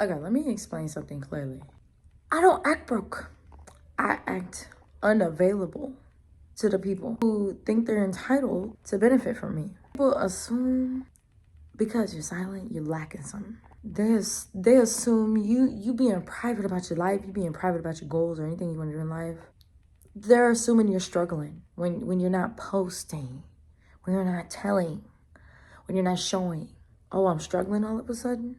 Okay, let me explain something clearly. I don't act broke. I act unavailable to the people who think they're entitled to benefit from me. People assume because you're silent, you're lacking something. They assume you being private about your life, you being private about your goals or anything you want to do in life. They're assuming you're struggling when you're not posting, when you're not telling, when you're not showing. Oh, I'm struggling all of a sudden.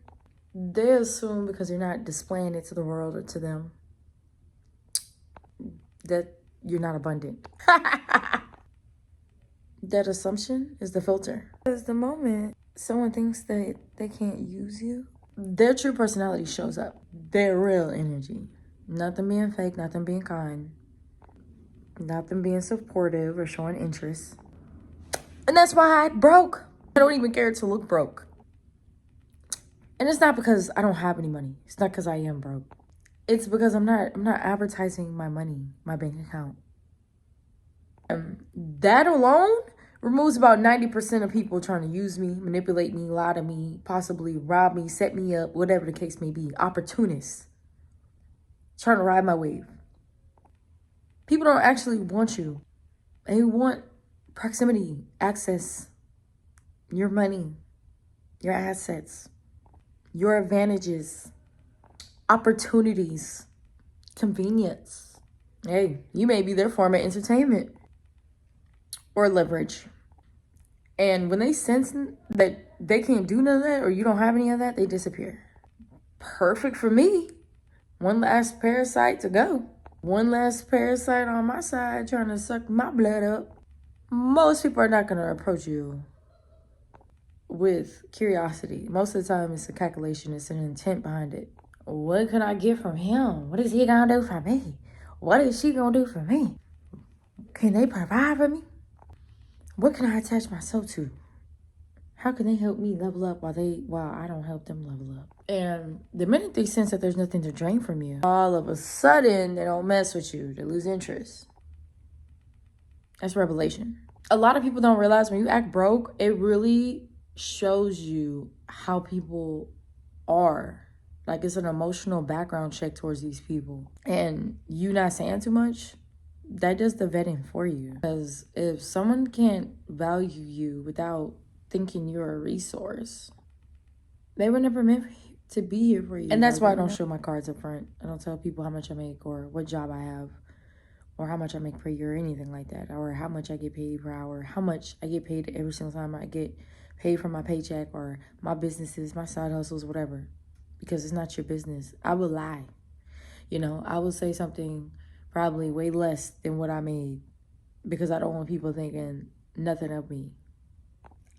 They assume because you're not displaying it to the world or to them that you're not abundant. That assumption is the filter. Because the moment someone thinks that they can't use you, their true personality shows up. Their real energy. Not them being fake, not them being kind, not them being supportive or showing interest. And that's why I act broke. I don't even care to look broke. And it's not because I don't have any money. It's not because I am broke. It's because I'm not advertising my money, my bank account. That alone removes about 90% of people trying to use me, manipulate me, lie to me, possibly rob me, set me up, whatever the case may be. Opportunists trying to ride my wave. People don't actually want you. They want proximity, access, your money, your assets, your advantages, opportunities, convenience. Hey, you may be their form of entertainment or leverage. And when they sense that they can't do none of that or you don't have any of that, they disappear. Perfect for me. One last parasite to go. One last parasite on my side trying to suck my blood up. Most people are not going to approach you with curiosity. Most of the time, it's a calculation. It's an intent behind it. What can I get from him? What is he going to do for me? What is she going to do for me? Can they provide for me? What can I attach myself to? How can they help me level up while I don't help them level up? And the minute they sense that there's nothing to drain from you, all of a sudden they don't mess with you. They lose interest. That's revelation. A lot of people don't realize when you act broke, it really shows you how people are. Like, it's an emotional background check towards these people. And you not saying too much, that does the vetting for you. Because if someone can't value you without thinking you're a resource, they were never meant to be here for you. And that's why I don't show my cards up front. I don't tell people how much I make or what job I have or how much I make per year or anything like that, or how much I get paid per hour, how much I get paid every single time I get paid for my paycheck or my businesses, my side hustles, whatever, because it's not your business. I would lie. I will say something probably way less than what I made because I don't want people thinking nothing of me.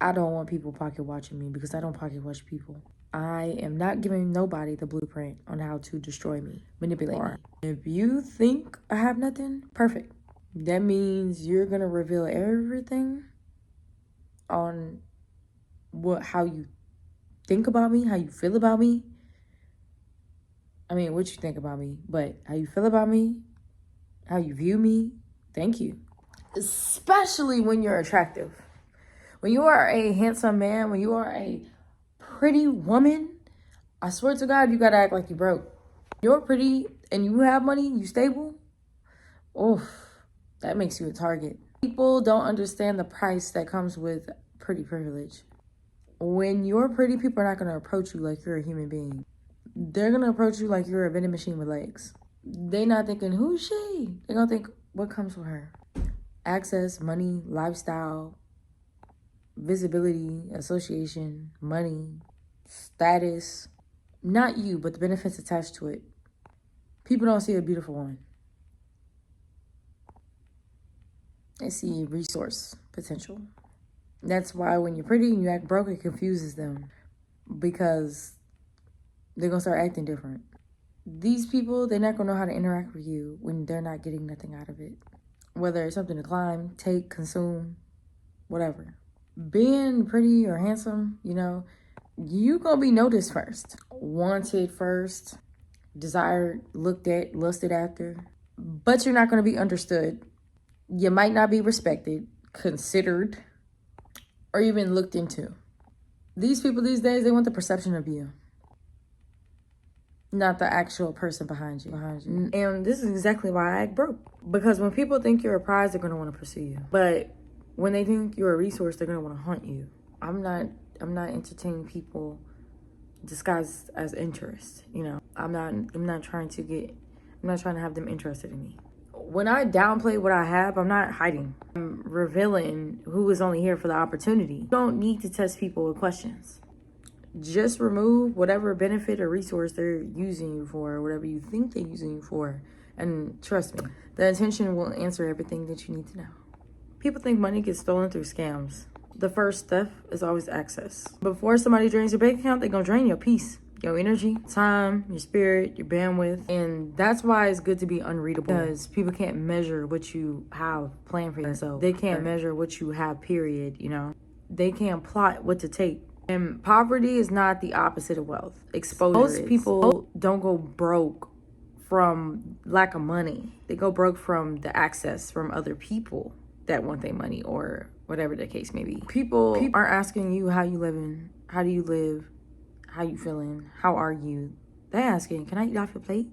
I don't want people pocket watching me because I don't pocket watch people. I am not giving nobody the blueprint on how to destroy me, manipulate me. If you think I have nothing, perfect. That means you're going to reveal everything on how you think about me, how you feel about me. I mean, what you think about me, but how you feel about me, how you view me, thank you. Especially when you're attractive. When you are a handsome man, when you are a pretty woman, I swear to God, you gotta act like you broke. You're pretty and you have money, you stable, oof, that makes you a target. People don't understand the price that comes with pretty privilege. When you're pretty, people are not gonna approach you like you're a human being. They're gonna approach you like you're a vending machine with legs. They're not thinking, who's she? They're gonna think, what comes with her? Access, money, lifestyle, visibility, association, money, status. Not you, but the benefits attached to it. People don't see a beautiful woman. They see resource potential. That's why when you're pretty and you act broke, it confuses them because they're going to start acting different. These people, they're not going to know how to interact with you when they're not getting nothing out of it. Whether it's something to climb, take, consume, whatever. Being pretty or handsome, you gonna be noticed first, wanted first, desired, looked at, lusted after, but you're not gonna be understood. You might not be respected, considered, or even looked into. These people these days, they want the perception of you. not the actual person behind you. And this is exactly why I act broke. Because when people think you're a prize, they're gonna want to pursue you. But when they think you're a resource, they're gonna want to hunt you. I'm not entertaining people disguised as interest. You know, I'm not trying to have them interested in me. When I downplay what I have, I'm not hiding. I'm revealing who is only here for the opportunity. You don't need to test people with questions. Just remove whatever benefit or resource they're using you for, or whatever you think they're using you for. And trust me, the intention will answer everything that you need to know. People think money gets stolen through scams. The first step is always access. Before somebody drains your bank account, they're gonna drain your peace, your energy, time, your spirit, your bandwidth. And that's why it's good to be unreadable, because people can't measure what you have planned for yourself. They can't measure what you have, period, you know. They can't plot what to take. And poverty is not the opposite of wealth. Exposure Most people don't go broke from lack of money. They go broke from the access from other people that want their money, or whatever the case may be. People aren't asking you how you living, how do you live, how you feeling, how are you. They're asking, can I eat off your plate?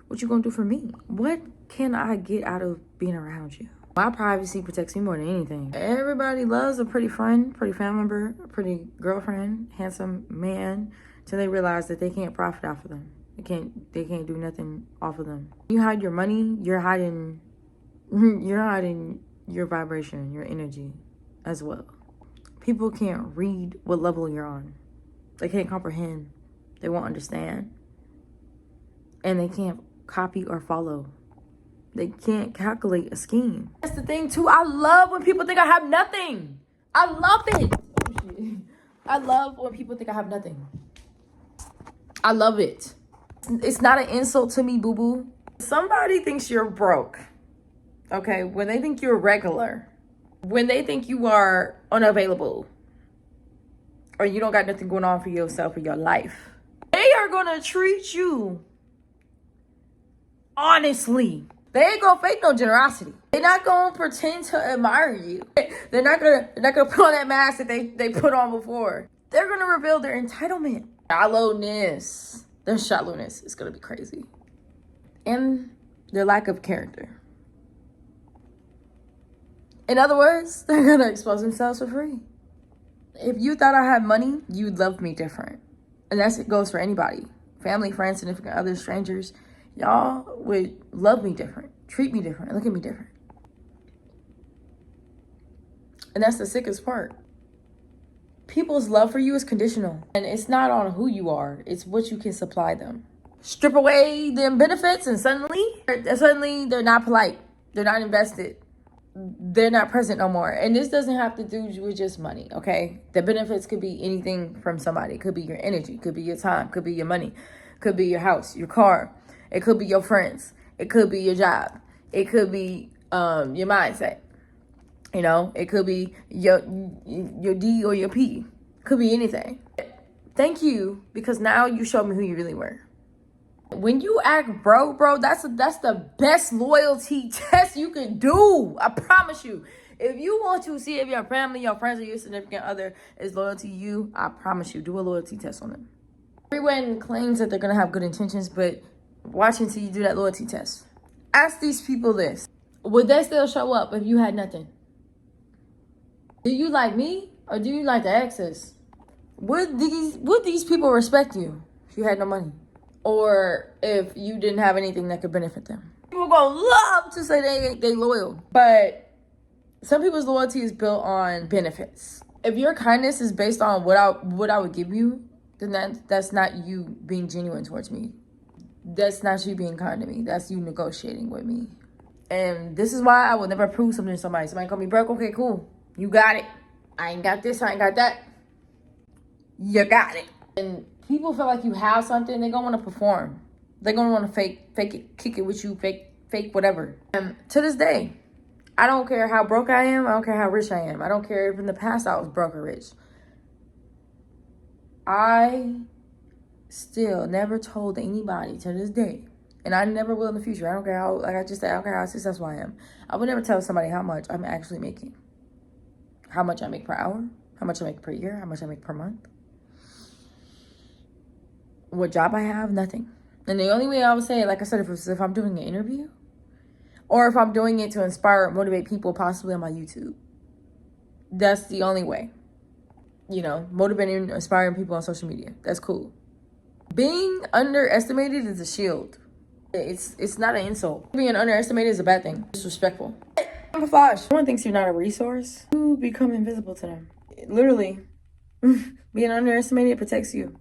What you gonna do for me? What can I get out of being around you? My privacy protects me more than anything. Everybody loves a pretty friend, pretty family member, a pretty girlfriend, handsome man, till they realize that they can't profit off of them. They can't do nothing off of them. You hide your money, you're hiding your vibration, your energy as well. People can't read what level you're on. They can't comprehend. They won't understand. And they can't copy or follow. They can't calculate a scheme. That's the thing too. I love when people think I have nothing. I love it. Oh, shit. I love when people think I have nothing. I love it. It's not an insult to me, boo-boo. Somebody thinks you're broke. Okay, when they think you're regular, when they think you are unavailable, or you don't got nothing going on for yourself or your life, they are gonna treat you honestly. They ain't gonna fake no generosity. They're not gonna pretend to admire you. They're not gonna put on that mask that they put on before. They're gonna reveal their entitlement, shallowness. Their shallowness is gonna be crazy, and their lack of character. In other words, they're gonna expose themselves for free. If you thought I had money, you'd love me different. And that's it goes for anybody. Family, friends, significant others, strangers. Y'all would love me different, treat me different, look at me different. And that's the sickest part. People's love for you is conditional. And it's not on who you are, it's what you can supply them. Strip away them benefits and suddenly they're not polite. They're not invested. They're not present no more. And this doesn't have to do with just money, okay? The benefits could be anything from somebody. It could be your energy, it could be your time, it could be your money, it could be your house, your car, it could be your friends, it could be your job, it could be your mindset. You know, it could be your D or your P. It could be anything. Thank you, because now you showed me who you really were. When you act broke, bro, that's the best loyalty test you can do. I promise you. If you want to see if your family, your friends, or your significant other is loyal to you, I promise you, do a loyalty test on them. Everyone claims that they're going to have good intentions, but watch until you do that loyalty test. Ask these people this. Would they still show up if you had nothing? Do you like me, or do you like the access? Would these people respect you if you had no money? Or if you didn't have anything that could benefit them? People gonna love to say they loyal. But some people's loyalty is built on benefits. If your kindness is based on what I would give you, then that's not you being genuine towards me. That's not you being kind to me. That's you negotiating with me. And this is why I will never prove something to somebody. Somebody call me broke, okay, cool. You got it. I ain't got this, I ain't got that. You got it. And people feel like you have something, they're gonna want to perform. They're gonna want to fake it, kick it with you, fake whatever. And to this day, I don't care how broke I am, I don't care how rich I am. I don't care if in the past I was broke or rich. I still never told anybody to this day, and I never will in the future. I don't care how, like I just said, I don't care how successful I am. I would never tell somebody how much I'm actually making. How much I make per hour, how much I make per year, how much I make per month. What job I have, nothing. And the only way I would say it, like I said, if I'm doing an interview, or if I'm doing it to inspire or motivate people, possibly on my YouTube. That's the only way. You know, motivating, inspiring people on social media. That's cool. Being underestimated is a shield. It's not an insult. Being underestimated is a bad thing. It's disrespectful. Camouflage. Someone thinks you're not a resource, you become invisible to them. Literally, being underestimated protects you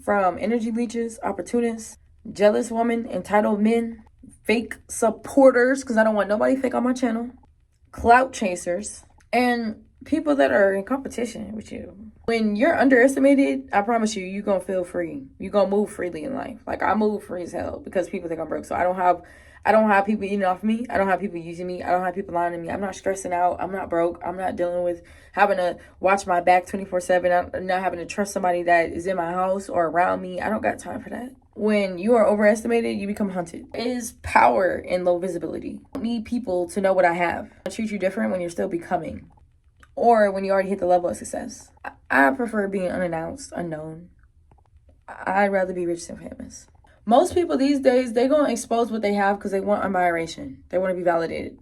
from energy leeches, opportunists, jealous women, entitled men, fake supporters, because I don't want nobody fake on my channel, clout chasers, and people that are in competition with you. When you're underestimated, I promise you, you're going to feel free. You're going to move freely in life. Like, I move free as hell because people think I'm broke. So I don't have people eating off me. I don't have people using me. I don't have people lying to me. I'm not stressing out. I'm not broke. I'm not dealing with having to watch my back 24/7. I'm not having to trust somebody that is in my house or around me. I don't got time for that. When you are overestimated, you become hunted. It is power in low visibility. I don't need people to know what I have. I treat you different when you're still becoming, or when you already hit the level of success. I prefer being unannounced, unknown. I'd rather be rich than famous. Most people these days, they're going to expose what they have because they want admiration. They want to be validated.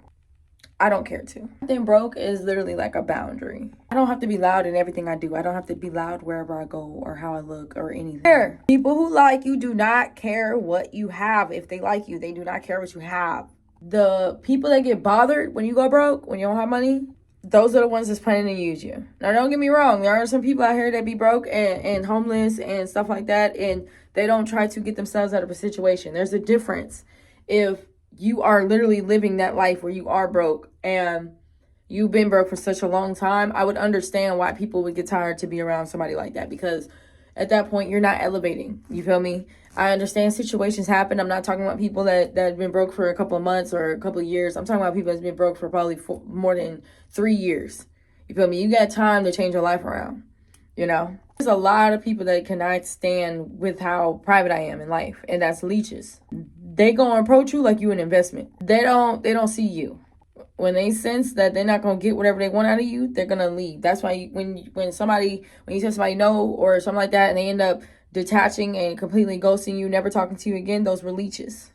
I don't care to. Being broke is literally like a boundary. I don't have to be loud in everything I do. I don't have to be loud wherever I go or how I look or anything. People who like you do not care what you have. If they like you, they do not care what you have. The people that get bothered when you go broke, when you don't have money, those are the ones that's planning to use you. Now, don't get me wrong. There are some people out here that be broke and homeless and stuff like that, and they don't try to get themselves out of a situation. There's a difference. If you are literally living that life where you are broke and you've been broke for such a long time, I would understand why people would get tired to be around somebody like that, because at that point, you're not elevating. You feel me? I understand situations happen. I'm not talking about people that have been broke for a couple of months or a couple of years. I'm talking about people that's been broke for probably more than 3 years. You feel me? You got time to change your life around, you know? There's a lot of people that cannot stand with how private I am in life, and that's leeches. They gonna approach you like you an investment. They don't see you. When they sense that they're not going to get whatever they want out of you, they're going to leave. That's why when you tell somebody no or something like that, and they end up detaching and completely ghosting you, never talking to you again, those were leeches.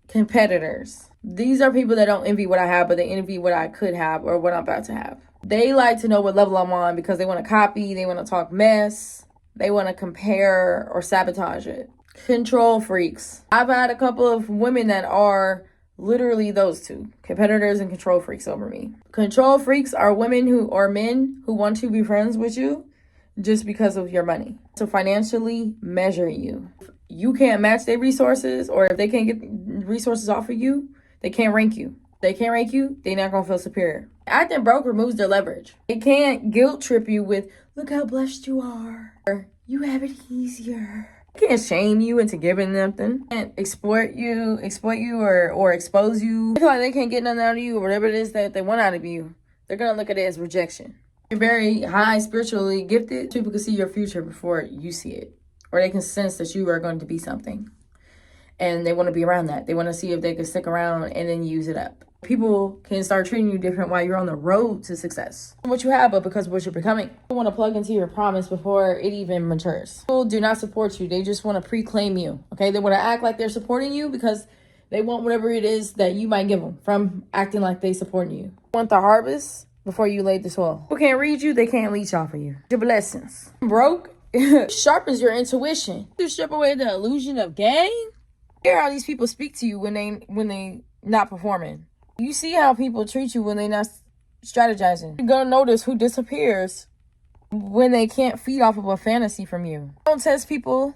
Competitors. These are people that don't envy what I have, but they envy what I could have or what I'm about to have. They like to know what level I'm on because they want to copy, they want to talk mess, they want to compare or sabotage it. Control freaks. I've had a couple of women that are literally those two, competitors and control freaks over me. Control freaks are women or men who want to be friends with you just because of your money. To financially measure you. If you can't match their resources, or if they can't get resources off of you, they can't rank you. If they can't rank you, they're not going to feel superior. Acting broke removes their leverage. They can't guilt trip you with, look how blessed you are, or you have it easier. Can't shame you into giving nothing. Can't exploit you or expose you. They feel like they can't get nothing out of you or whatever it is that they want out of you. They're gonna look at it as rejection. You're very high spiritually gifted. People can see your future before you see it, or they can sense that you are going to be something, and they want to be around that. They want to see if they can stick around and then use it up. People can start treating you different while you're on the road to success. What you have, but because of what you're becoming. You want to plug into your promise before it even matures. People do not support you. They just want to pre-claim you. Okay, they want to act like they're supporting you because they want whatever it is that you might give them from acting like they supporting you. You want the harvest before you laid the soil. People can't read you. They can't leech off of you. Your blessings. Broke sharpens your intuition. You strip away the illusion of gain. Hear how these people speak to you when they not performing. You see how people treat you when they're not strategizing. You're going to notice who disappears when they can't feed off of a fantasy from you. I don't test people.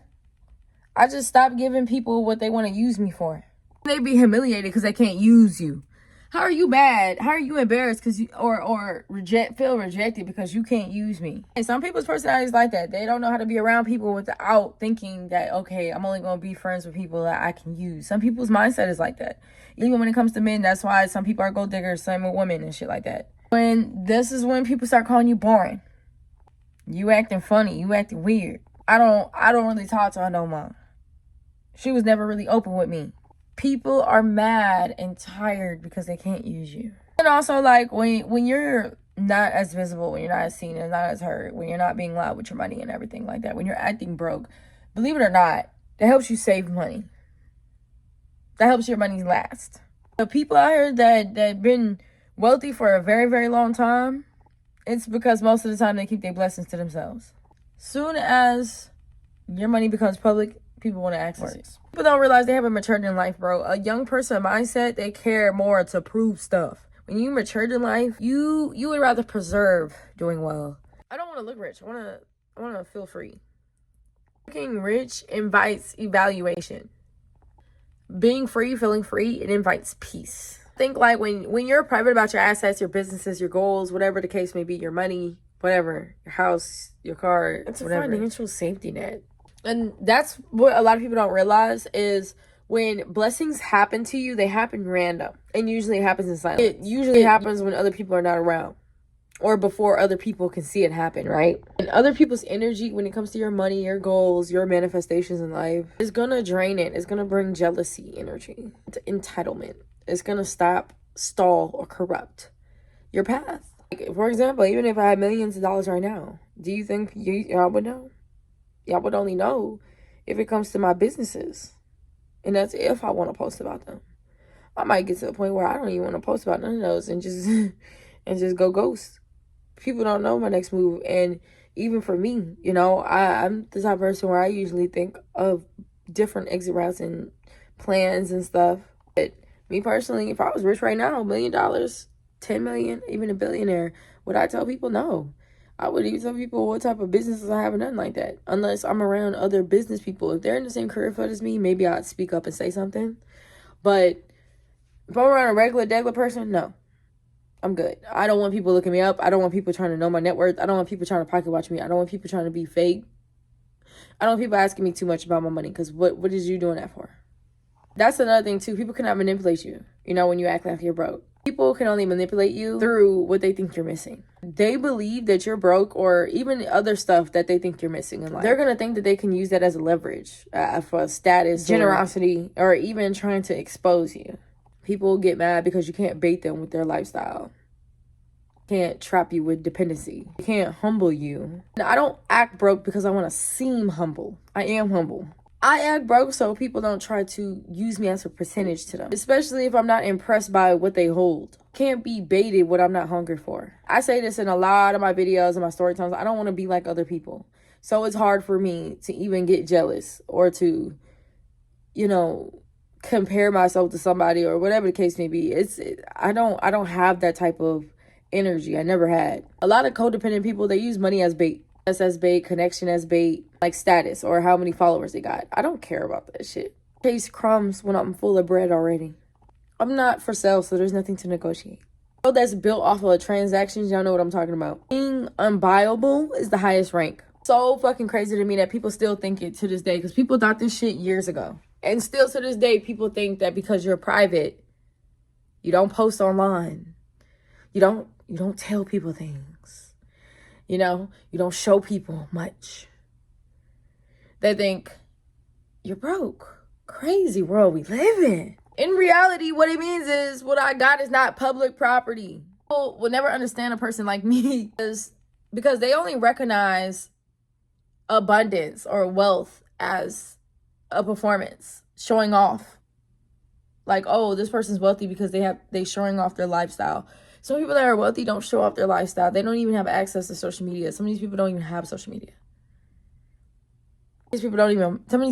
I just stop giving people what they want to use me for. They be humiliated because they can't use you. How are you bad? How are you embarrassed because you feel rejected because you can't use me? And some people's personalities like that. They don't know how to be around people without thinking that, okay, I'm only going to be friends with people that I can use. Some people's mindset is like that. Even when it comes to men, that's why some people are gold diggers, same with women and shit like that. This is when people start calling you boring. You acting funny. You acting weird. I don't really talk to her no more. She was never really open with me. People are mad and tired because they can't use you. And also, like, when you're not as visible, when you're not as seen and not as heard, when you're not being loud with your money and everything like that, when you're acting broke, believe it or not, that helps you save money. that helps your money last. The people out here that been wealthy for a very, very long time, it's because most of the time they keep their blessings to themselves. Soon as your money becomes public, people want to access it. People don't realize they haven't matured in life, bro. A young person mindset, they care more to prove stuff. When you matured in life, you would rather preserve doing well. I don't want to look rich. I want to feel free. Looking rich invites evaluation. Being free, feeling free, it invites peace. Think like when you're private about your assets, your businesses, your goals, whatever the case may be, your money, whatever, your house, your car, it's a financial safety net. And that's what a lot of people don't realize is when blessings happen to you, they happen random. And usually it happens in silence. It usually happens when other people are not around. Or before other people can see it happen, right? And other people's energy when it comes to your money, your goals, your manifestations in life is gonna drain it. It's gonna bring jealousy energy, entitlement. It's gonna stall, or corrupt your path. Like, for example, even if I had millions of dollars right now, do you think y'all would know? Y'all would only know if it comes to my businesses. And that's if I want to post about them. I might get to the point where I don't even want to post about none of those and just and just go ghost. People don't know my next move. And even for me, you know, I'm the type of person where I usually think of different exit routes and plans and stuff. But me personally, if I was rich right now, $1 million, 10 million, even a billionaire, would I tell people? No. I wouldn't even tell people what type of businesses I have or nothing like that. Unless I'm around other business people. If they're in the same career field as me, maybe I'd speak up and say something. But if I'm around a regular person, no. I'm good. I don't want people looking me up. I don't want people trying to know my net worth. I don't want people trying to pocket watch me. I don't want people trying to be fake. I don't want people asking me too much about my money. Because what is you doing that for? That's another thing too. People cannot manipulate you, you know, when you act like you're broke. People can only manipulate you through what they think you're missing. They believe that you're broke or even other stuff that they think you're missing in life. They're going to think that they can use that as a leverage for status, generosity, or even trying to expose you. People get mad because you can't bait them with their lifestyle. Can't trap you with dependency. Can't humble you. Now, I don't act broke because I want to seem humble. I am humble. I act broke so people don't try to use me as a percentage to them. Especially if I'm not impressed by what they hold. Can't be baited what I'm not hungry for. I say this in a lot of my videos and my story times. I don't want to be like other people. So it's hard for me to even get jealous or to, you know, compare myself to somebody or whatever the case may be. I don't have that type of energy. I never had. A lot of codependent people, they use money as bait. As bait, connection as bait, like status or how many followers they got. I don't care about that shit. Chase crumbs when I'm full of bread already. I'm not for sale, so there's nothing to negotiate. So that's built off of transactions. Y'all know what I'm talking about. Being unbuyable is the highest rank. So fucking crazy to me that people still think it to this day because people thought this shit years ago. And still to this day, people think that because you're private, you don't post online. You don't tell people things. You know, you don't show people much. They think you're broke. Crazy world we live in. In reality, what it means is what I got is not public property. People will never understand a person like me because they only recognize abundance or wealth as a performance, showing off. Like, oh, this person's wealthy because they showing off their lifestyle. Some people that are wealthy don't show off their lifestyle. They don't even have access to social media. Some of these people don't even have social media. Some of these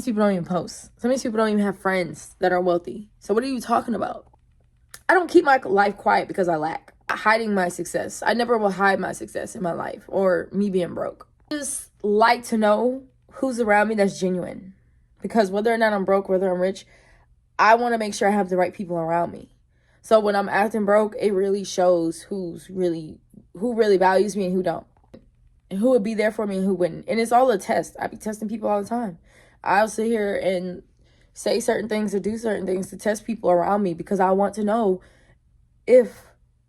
people don't even post. Some of these people don't even have friends that are wealthy. So what are you talking about? I don't keep my life quiet because I lack. I'm hiding my success. I never will hide my success in my life or me being broke. I just like to know who's around me that's genuine. Because whether or not I'm broke, whether I'm rich, I want to make sure I have the right people around me. So when I'm acting broke, it really shows who really values me and who don't. And who would be there for me and who wouldn't. And it's all a test. I be testing people all the time. I'll sit here and say certain things or do certain things to test people around me because I want to know if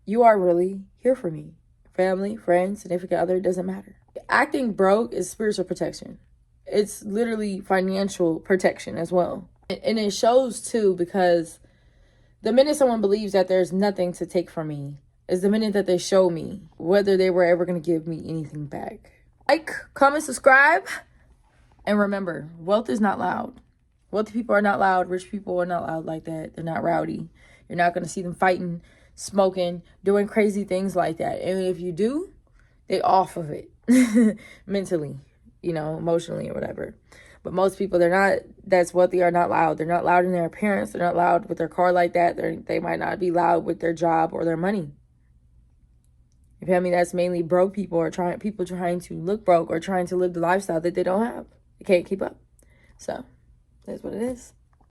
you are really here for me. Family, friends, significant other, it doesn't matter. Acting broke is spiritual protection. It's literally financial protection as well. And it shows too because the minute someone believes that there's nothing to take from me is the minute that they show me whether they were ever going to give me anything back. Like, comment, subscribe, and remember, wealth is not loud. Wealthy people are not loud. Rich people are not loud like that. They're not rowdy. You're not going to see them fighting, smoking, doing crazy things like that. And if you do, they off of it mentally, emotionally or whatever. But most people, that's wealthy, are not loud. They're not loud in their appearance. They're not loud with their car like that. They might not be loud with their job or their money. You feel me? That's mainly broke people, or people trying to look broke or trying to live the lifestyle that they don't have. They can't keep up. So that's what it is.